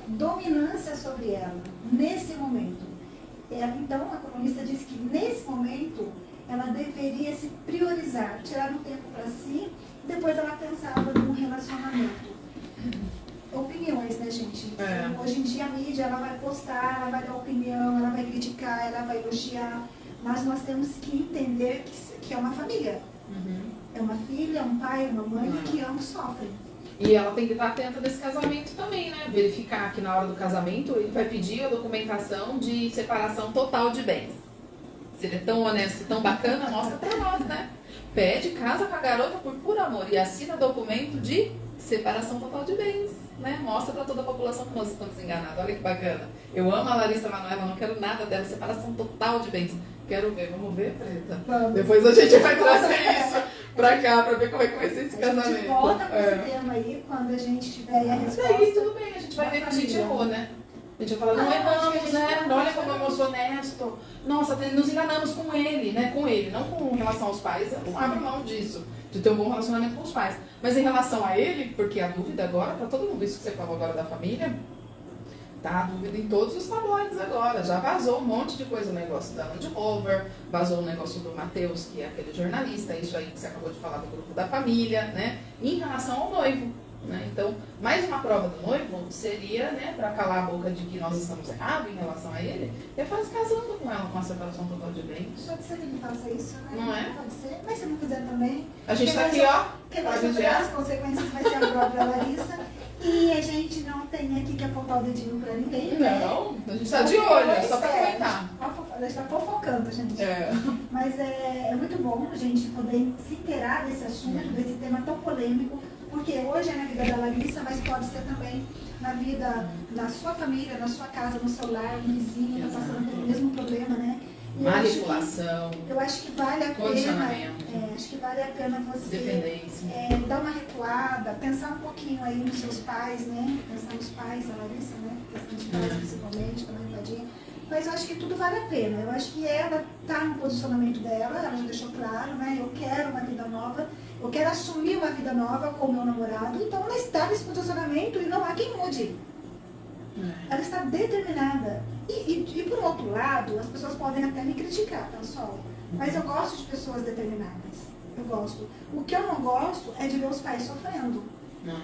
dominância sobre ela nesse momento. Então, a comunista disse que nesse momento ela deveria se priorizar, tirar um tempo para si, e depois ela pensava num relacionamento. Opiniões, né, gente? Hoje em dia a mídia, ela vai postar, ela vai dar opinião, ela vai criticar, ela vai elogiar, mas nós temos que entender que é uma família. É uma filha, um pai, uma mãe que ambos sofrem. E ela tem que estar atenta desse casamento também, né? Verificar que na hora do casamento ele vai pedir a documentação de separação total de bens. Se ele é tão honesto e tão bacana, mostra pra nós, né? Pede, casa com a garota por puro amor e assina documento de separação total de bens, né? Mostra pra toda a população que nós estamos enganados. Olha que bacana. Eu amo a Larissa Manoela, não quero nada dela. Separação total de bens. Quero ver, vamos ver, Preta? Vamos. Depois a gente vai trazer isso pra cá, pra ver como é que vai ser esse casamento. A gente volta com esse tema aí, quando a gente tiver aí a resposta. Aí tudo bem, a gente vai ver que a gente errou, né? A gente vai falar, não erramos, né? Olha como eu sou honesto. Nossa, nos enganamos com ele, né? Com ele, não com relação aos pais. Eu não abro mão disso, de ter um bom relacionamento com os pais. Mas em relação a ele, porque a dúvida agora, pra todo mundo, isso que você falou agora da família, tá a dúvida em todos os tabloides agora. Já vazou um monte de coisa, o negócio da Land Rover, vazou o negócio do Matheus, que é aquele jornalista, isso aí que você acabou de falar do grupo da família, né? Em relação ao noivo. Né? Então, mais uma prova do noivo seria, né, para calar a boca de que nós estamos errados em relação a ele, é fazer casando com ela com a separação total de bens. Pode ser que ele faça isso, né? Não é? Pode ser, mas se não fizer também. A gente está aqui, ó. Quem vai sofrer as consequências vai ser a própria Larissa. E a gente não tem aqui que apontar o dedinho pra ninguém. Né? Não, a gente está de olho, é só para comentar. A gente está fofocando, gente. É. Mas é muito bom a gente poder se inteirar desse assunto, desse tema tão polêmico. Porque hoje é na vida da Larissa, mas pode ser também na vida da sua família, na sua casa, no seu lar, um vizinho está passando pelo mesmo problema, né? E manipulação. Eu acho que vale a pena. Acho que vale a pena você dar uma recuada, pensar um pouquinho aí nos seus pais, né? Pensar nos pais da Larissa, né? Questão de pais principalmente, também Vadinha. Mas eu acho que tudo vale a pena. Eu acho que ela está no posicionamento dela, ela já deixou claro, né? Eu quero uma vida nova. Eu quero assumir uma vida nova com o meu namorado, então ela está nesse posicionamento e não há quem mude. Ela está determinada. E por outro lado, as pessoas podem até me criticar, pessoal. Mas eu gosto de pessoas determinadas. Eu gosto. O que eu não gosto é de ver os pais sofrendo. Né?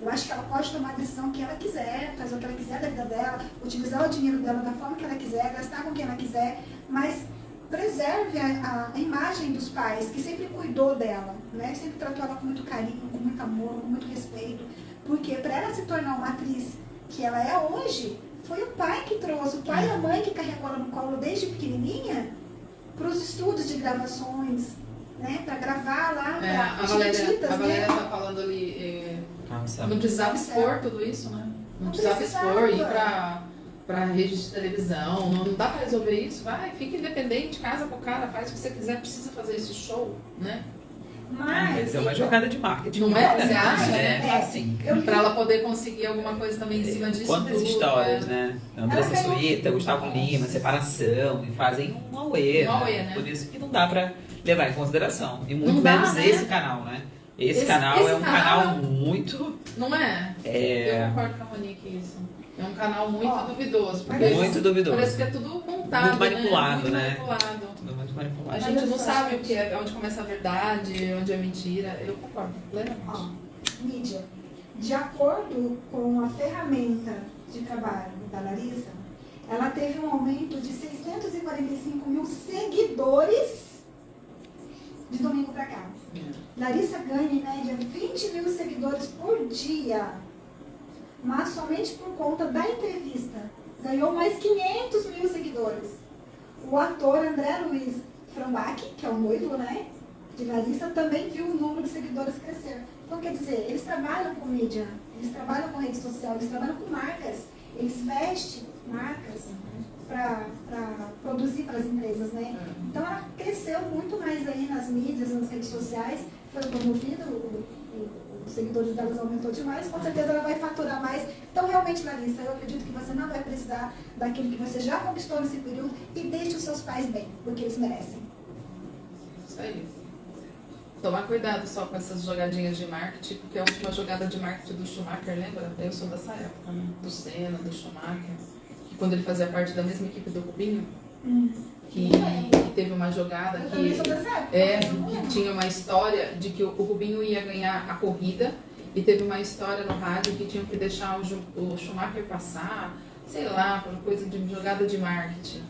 Eu acho que ela pode tomar a decisão que ela quiser, fazer o que ela quiser da vida dela, utilizar o dinheiro dela da forma que ela quiser, gastar com quem ela quiser, mas preserve a imagem dos pais, que sempre cuidou dela, né? Sempre tratou ela com muito carinho, com muito amor, com muito respeito. Porque para ela se tornar uma atriz que ela é hoje, foi o pai que trouxe, o pai e a mãe que carregou ela no colo desde pequenininha para os estúdios de gravações, né? Para gravar lá, a Valéria tá falando ali, não precisava expor tudo isso, né? Não precisava expor, ir pra rede de televisão, não dá pra resolver isso, vai, fica independente, casa com o cara, faz o que você quiser, precisa fazer esse show, né? Mas é uma jogada de marketing. Não é? Você acha? Assim. Pra ela poder conseguir alguma coisa também em cima disso. Quantas histórias, né? Andressa Suíta, Gustavo Lima, separação, e fazem um auê, né? Por isso que não dá pra levar em consideração. E muito menos esse canal, né? Esse canal é um canal muito... Não é? Eu concordo com a Monique isso. É um canal muito duvidoso. Muito duvidoso. Parece que é tudo montado, muito manipulado, né? Muito manipulado. A gente não sabe o que é, onde começa a verdade, onde é mentira. Eu concordo plenamente. Mídia. De acordo com a ferramenta de trabalho da Larissa, ela teve um aumento de 645 mil seguidores de domingo pra cá. Larissa ganha em média 20 mil seguidores por dia, mas somente por conta da entrevista ganhou mais 500 mil seguidores. O ator André Luiz Frambach, que é o noivo, né, de Larissa, também viu o número de seguidores crescer. Então, quer dizer, eles trabalham com mídia, eles trabalham com rede social, eles trabalham com marcas, eles vestem marcas para produzir para as empresas, né? Então, ela cresceu muito mais aí nas mídias, nas redes sociais, foi promovida, os seguidores delas aumentou demais, com certeza ela vai faturar mais. Então, realmente, Larissa, eu acredito que você não vai precisar daquilo que você já conquistou nesse período e deixe os seus pais bem, porque eles merecem. Isso aí. Tomar cuidado só com essas jogadinhas de marketing, porque a última jogada de marketing do Schumacher, lembra? Eu sou dessa época, né? Do Senna, do Schumacher. Que quando ele fazia parte da mesma equipe do Rubinho, que teve uma jogada que tinha uma história de que o Rubinho ia ganhar a corrida e teve uma história no rádio que tinham que deixar o Schumacher passar, sei lá, por coisa de jogada de marketing.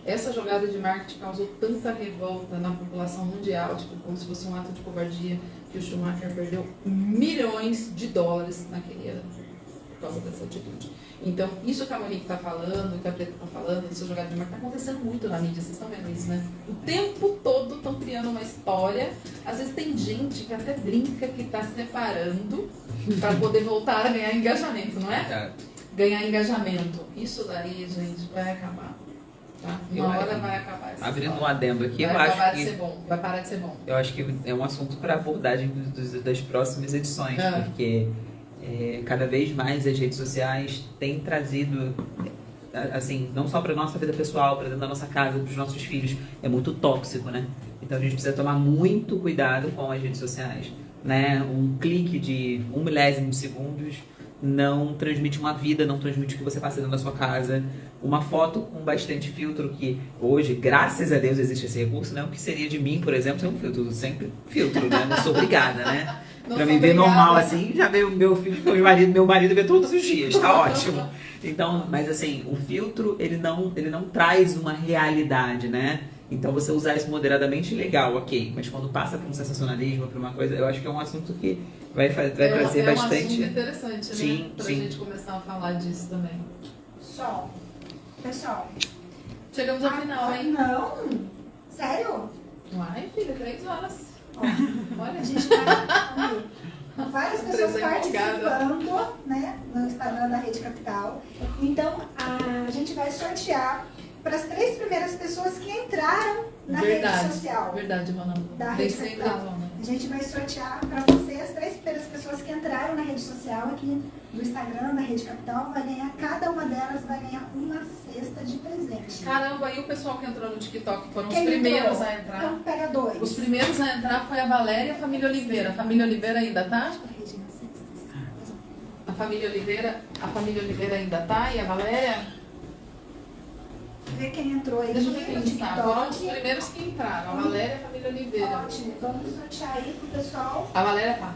Essa jogada de marketing causou tanta revolta na população mundial, tipo, como se fosse um ato de covardia, que o Schumacher perdeu milhões de dólares naquele ano por causa dessa atitude. Então, isso que a Monique está falando, que a Preta está falando, dessa jogada de marketing, está acontecendo muito na mídia, vocês estão vendo isso, né? O tempo todo estão criando uma história. Às vezes tem gente que até brinca que está se separando para poder voltar a ganhar engajamento, não é? Ganhar engajamento. Isso daí, gente, vai acabar. Tá? Uma hora vai acabar. Abrindo um adendo aqui, vai acabar de ser bom. Vai parar de ser bom. Eu acho que é um assunto para abordagem das próximas edições, porque cada vez mais as redes sociais têm trazido, assim, não só para nossa vida pessoal, para dentro da nossa casa, para os nossos filhos, é muito tóxico, né? Então a gente precisa tomar muito cuidado com as redes sociais, né? Um clique de 1 milésimo de segundos não transmite uma vida, não transmite o que você passa dentro da sua casa. Uma foto com bastante filtro, que hoje, graças a Deus, existe esse recurso, né? O que seria de mim, por exemplo, sem um filtro? Sempre filtro, né? Não sou obrigada, né? Pra me ver normal assim, já veio meu filho, meu marido vê todos os dias, tá ótimo. Então, mas assim, o filtro, ele não traz uma realidade, né? Então você usar isso moderadamente, legal, ok. Mas quando passa para um sensacionalismo, para uma coisa, eu acho que é um assunto que vai trazer bastante. É um assunto interessante, né? Sim, pra gente começar a falar disso também. Sol. Pessoal. Chegamos ao final, hein? Não. Sério? Uai, filha, 3 horas. Olha, a gente vai várias pessoas participando, né, no Instagram da Rede Capital. Então, a gente vai sortear para as 3 primeiras pessoas que entraram na rede social. Verdade, Mona. Da Rede Capital. A gente vai sortear para você as 3 primeiras pessoas que entraram na rede social aqui no Instagram da Rede Capital. Vai ganhar, cada uma delas vai ganhar uma cesta de presente. Caramba, e o pessoal que entrou no TikTok foram os primeiros a entrar? Então pega 2. Os primeiros a entrar foi a Valéria e a família Oliveira. A família Oliveira ainda tá? A família Oliveira ainda tá? E a Valéria? Ver quem entrou aí. Deixa eu ver quem está. Foram os primeiros que entraram. A Valéria e a família Oliveira. Ótimo. Vamos sortear aí pro pessoal. A Valéria tá.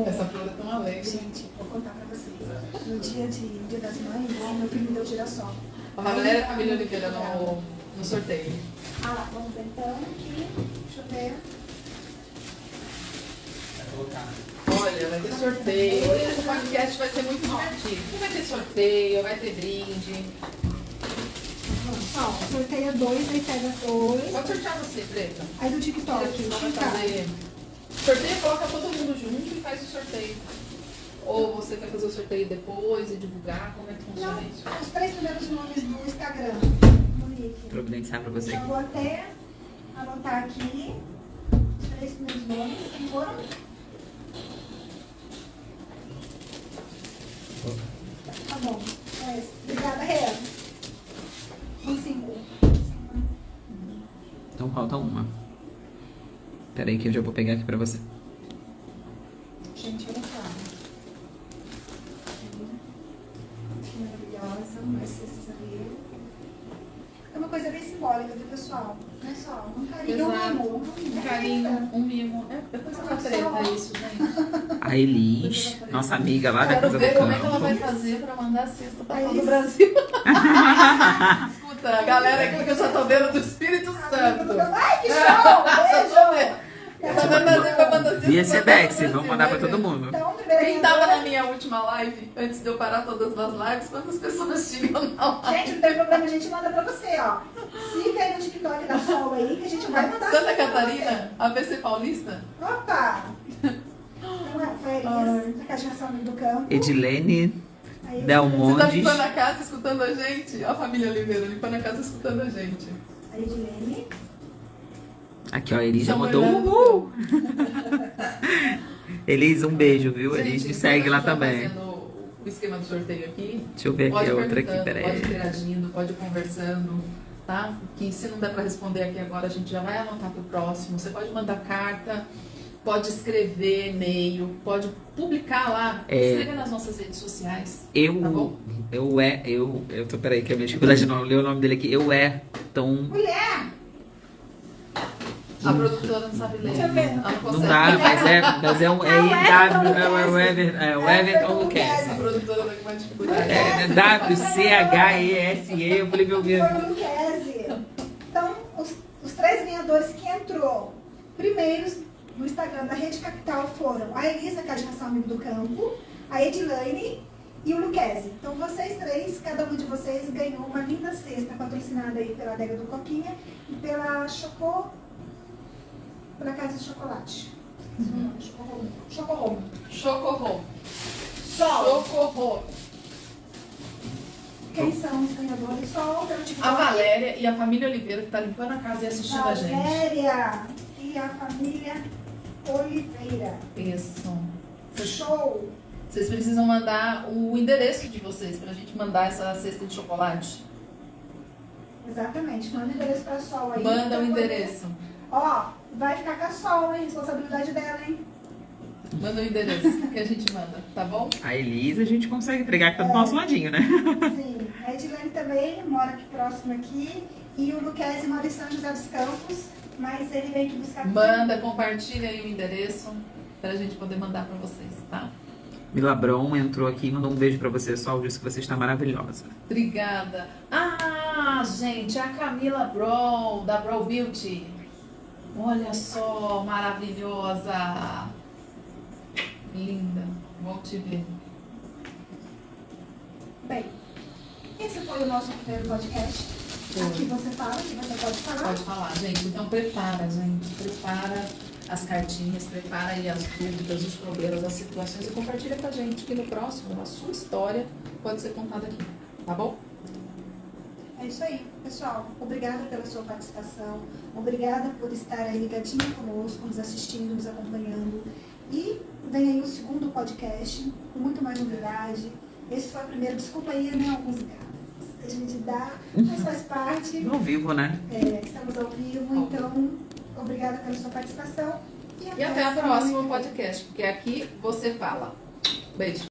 Essa flor é tão alegre. Gente, vou contar pra vocês. No dia das mães, meu filho me deu girassol. A Valéria e a família Oliveira no sorteio. Ah lá, vamos ver então aqui. Deixa eu ver. Olha, vai ter sorteio. Esse podcast vai ser muito divertido. Vai ter sorteio, vai ter brinde. Ó, sorteia 2, aí pega 2. Pode sortear você, Preta. Aí do TikTok. Vai fazer sorteio, coloca todo mundo junto e faz o sorteio. Ou você quer fazer o sorteio depois e divulgar? Como é que funciona isso? Os 3 primeiros nomes do Instagram. Monique. Providenciar pra você. Já vou até anotar aqui os 3 primeiros nomes que foram. Tá bom. Obrigada, Rê. 5. Então falta uma. Peraí que eu já vou pegar aqui pra você. Gente, olha só. Que maravilhosa. Mas vocês ali. É uma coisa bem simbólica, viu, pessoal? Não é só um carinho, um mimo. Um carinho, um mimo. Depois ela treta isso, gente. A Elis, nossa amiga lá da Casa do Quero ver como é que ela vai Campo. fazer pra mandar a cesta pra todo o Brasil. Escuta, a galera aqui que eu já tô vendo do Espírito Santo. Ai, que show! Beijo! Via Sedex, vamos mandar pra todo mundo. Então, Quem tava na minha última live, antes de eu parar todas as lives, quantas pessoas tinham na live? gente, não tem problema, a gente manda pra você, ó. Siga aí no TikTok da Sol aí, que a gente vai mandar. Santa Catarina, ABC Paulista. Opa! Então, foi a Elis, da Caixação do Campo. Edilene Aí, Você tá Delmondes. limpando a casa, escutando a gente? Ó, a família Oliveira, limpando a casa, escutando a gente. a Edilene. Aqui, ó, a Elis já Estão mandou olhando. Elis, um beijo, viu? Gente, Elis me enquanto segue a lá gente vai também. fazendo o o esquema do sorteio aqui. Deixa eu ver Pode aqui a outra aqui, perguntando, pode peraí. interagindo, pode conversando, tá? Que se não der para responder aqui agora, a gente já vai anotar pro próximo. Você pode mandar carta, pode escrever e-mail, pode publicar lá, escrever nas nossas redes sociais. Tá bom? Eu tô, peraí, que a minha dificuldade não ler o nome dele aqui. Mulher! A produtora não sabe ler. Deixa eu ver. Ela não Não consegue. dá, mas é um o Everton A Lucas. produtora tá com uma dificuldade. É WCHESE, eu falei, meu Deus. Foi o Luquezzi. Então, os 3 ganhadores que entrou primeiros no Instagram da Rede Capital foram a Elisa, que é de Ração Amigo do Campo, a Edilane e o Luquezzi. Então, vocês 3, cada um de vocês ganhou uma linda cesta patrocinada aí pela Adega do Coquinha e pela pela Casa de Chocolate. Chocorro. Chocorro. Sol. Chocorro. Quem são os ganhadores? Sol, pelo TikTok. A Valéria e a família Oliveira, que tá limpando a casa e assistindo a gente. Valéria e a família Oliveira. Isso. Show! Vocês precisam mandar o endereço de vocês pra gente mandar essa cesta de chocolate. Exatamente. Manda o endereço pra Sol aí. Manda pra o poder- endereço. Ó, vai ficar com a Sol, hein? Responsabilidade dela, hein? Manda o endereço que a gente manda, tá bom? A Elisa a gente consegue entregar que tá do nosso ladinho, né? Sim. A Edilene também mora aqui próximo aqui. E o Luquezzi mora em São José dos Campos. Mas ele vem aqui buscar... Manda, compartilha aí o endereço pra gente poder mandar pra vocês, tá? Milabron entrou aqui e mandou um beijo pra você, Sol, disse que você está maravilhosa. Obrigada. Ah, gente, a Camila Brown, da Brow Beauty. Olha só, maravilhosa. Linda. Vou te ver. Bem, esse foi o nosso primeiro podcast. Foi. Aqui você fala, que você pode falar. Pode falar, gente. Então prepara, gente. Prepara as cartinhas, prepara aí as dúvidas, os problemas, as situações e compartilha com a gente que no próximo a sua história pode ser contada aqui, tá bom? É isso aí, pessoal. Obrigada pela sua participação. Obrigada por estar aí ligadinho conosco, nos assistindo, nos acompanhando. E vem aí o segundo podcast, com muito mais novidade. Esse foi o primeiro. Desculpa aí, né? Alguns gafos que a gente dá, mas faz parte. Ao vivo, né? Estamos ao vivo, então obrigada pela sua participação. E até o próximo podcast, porque aqui você fala. Beijo.